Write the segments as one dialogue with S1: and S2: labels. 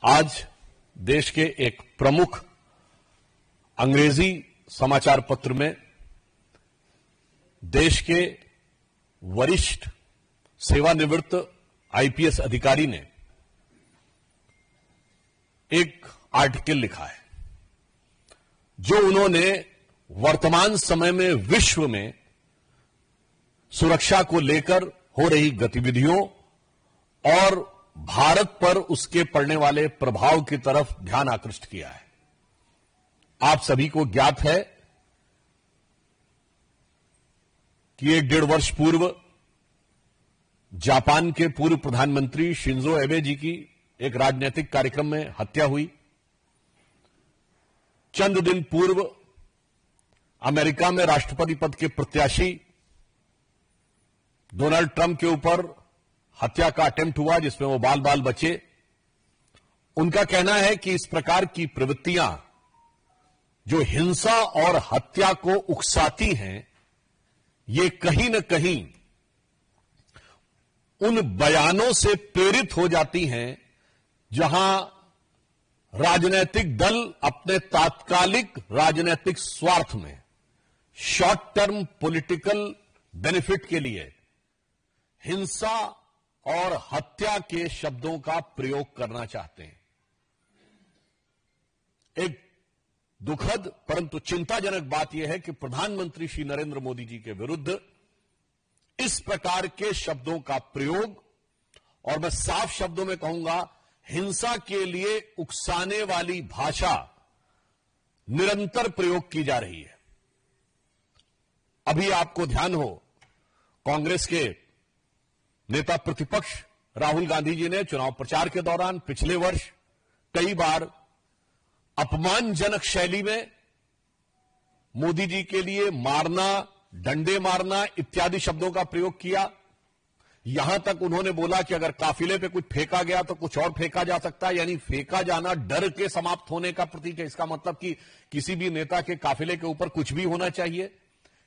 S1: आज देश के एक प्रमुख अंग्रेजी समाचार पत्र में देश के वरिष्ठ सेवानिवृत्त आईपीएस अधिकारी ने एक आर्टिकल लिखा है जो उन्होंने वर्तमान समय में विश्व में सुरक्षा को लेकर हो रही गतिविधियों और भारत पर उसके पड़ने वाले प्रभाव की तरफ ध्यान आकृष्ट किया है। आप सभी को ज्ञात है कि 1.5 वर्ष पूर्व जापान के पूर्व प्रधानमंत्री शिंजो एबे जी की एक राजनीतिक कार्यक्रम में हत्या हुई। चंद दिन पूर्व अमेरिका में राष्ट्रपति पद के प्रत्याशी डोनाल्ड ट्रंप के ऊपर हत्या का अटेम्प्ट हुआ जिसमें वो बाल बाल बचे। उनका कहना है कि इस प्रकार की प्रवृत्तियां जो हिंसा और हत्या को उकसाती हैं, ये कहीं न कहीं उन बयानों से प्रेरित हो जाती हैं जहां राजनीतिक दल अपने तात्कालिक राजनीतिक स्वार्थ में, शॉर्ट टर्म पॉलिटिकल बेनिफिट के लिए हिंसा और हत्या के शब्दों का प्रयोग करना चाहते हैं। एक दुखद परंतु चिंताजनक बात यह है कि प्रधानमंत्री श्री नरेंद्र मोदी जी के विरुद्ध इस प्रकार के शब्दों का प्रयोग, और मैं साफ शब्दों में कहूंगा हिंसा के लिए उकसाने वाली भाषा निरंतर प्रयोग की जा रही है। अभी आपको ध्यान हो, कांग्रेस के नेता प्रतिपक्ष राहुल गांधी जी ने चुनाव प्रचार के दौरान पिछले वर्ष कई बार अपमानजनक शैली में मोदी जी के लिए मारना, डंडे मारना इत्यादि शब्दों का प्रयोग किया। यहां तक उन्होंने बोला कि अगर काफिले पे कुछ फेंका गया तो कुछ और फेंका जा सकता है, यानी फेंका जाना डर के समाप्त होने का प्रतीक है। इसका मतलब कि किसी भी नेता के काफिले के ऊपर कुछ भी होना चाहिए।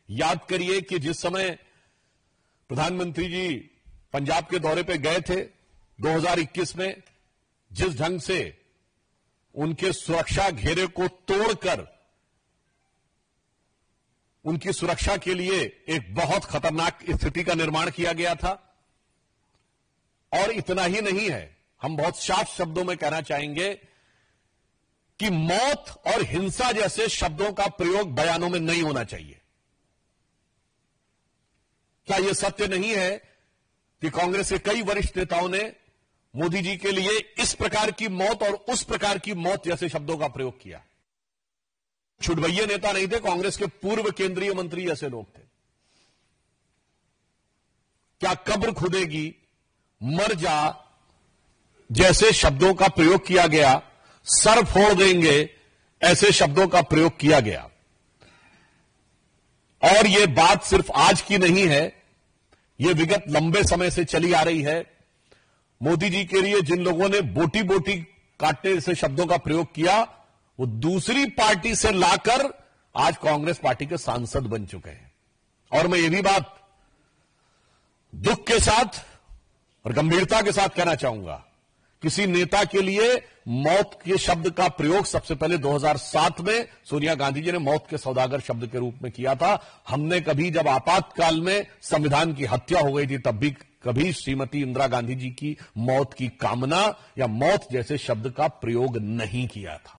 S1: याद करिए कि जिस समय प्रधानमंत्री जी पंजाब के दौरे पे गए थे 2021 में, जिस ढंग से उनके सुरक्षा घेरे को तोड़कर उनकी सुरक्षा के लिए एक बहुत खतरनाक स्थिति का निर्माण किया गया था। और इतना ही नहीं है, हम बहुत साफ शब्दों में कहना चाहेंगे कि मौत और हिंसा जैसे शब्दों का प्रयोग बयानों में नहीं होना चाहिए। क्या यह सत्य नहीं है कि कांग्रेस के कई वरिष्ठ नेताओं ने मोदी जी के लिए इस प्रकार की मौत और उस प्रकार की मौत जैसे शब्दों का प्रयोग किया? छुटभैये नेता नहीं थे, कांग्रेस के पूर्व केंद्रीय मंत्री ऐसे लोग थे। क्या कब्र खुदेगी, मर जा जैसे शब्दों का प्रयोग किया गया, सर फोड़ देंगे ऐसे शब्दों का प्रयोग किया गया। और यह बात सिर्फ आज की नहीं है, यह विगत लंबे समय से चली आ रही है। मोदी जी के लिए जिन लोगों ने बोटी बोटी काटने जैसे शब्दों का प्रयोग किया, वो दूसरी पार्टी से लाकर आज कांग्रेस पार्टी के सांसद बन चुके हैं। और मैं ये भी बात दुख के साथ और गंभीरता के साथ कहना चाहूंगा, किसी नेता के लिए मौत के शब्द का प्रयोग सबसे पहले 2007 में सोनिया गांधी जी ने मौत के सौदागर शब्द के रूप में किया था। हमने कभी, जब आपातकाल में संविधान की हत्या हो गई थी, तब भी कभी श्रीमती इंदिरा गांधी जी की मौत की कामना या मौत जैसे शब्द का प्रयोग नहीं किया था।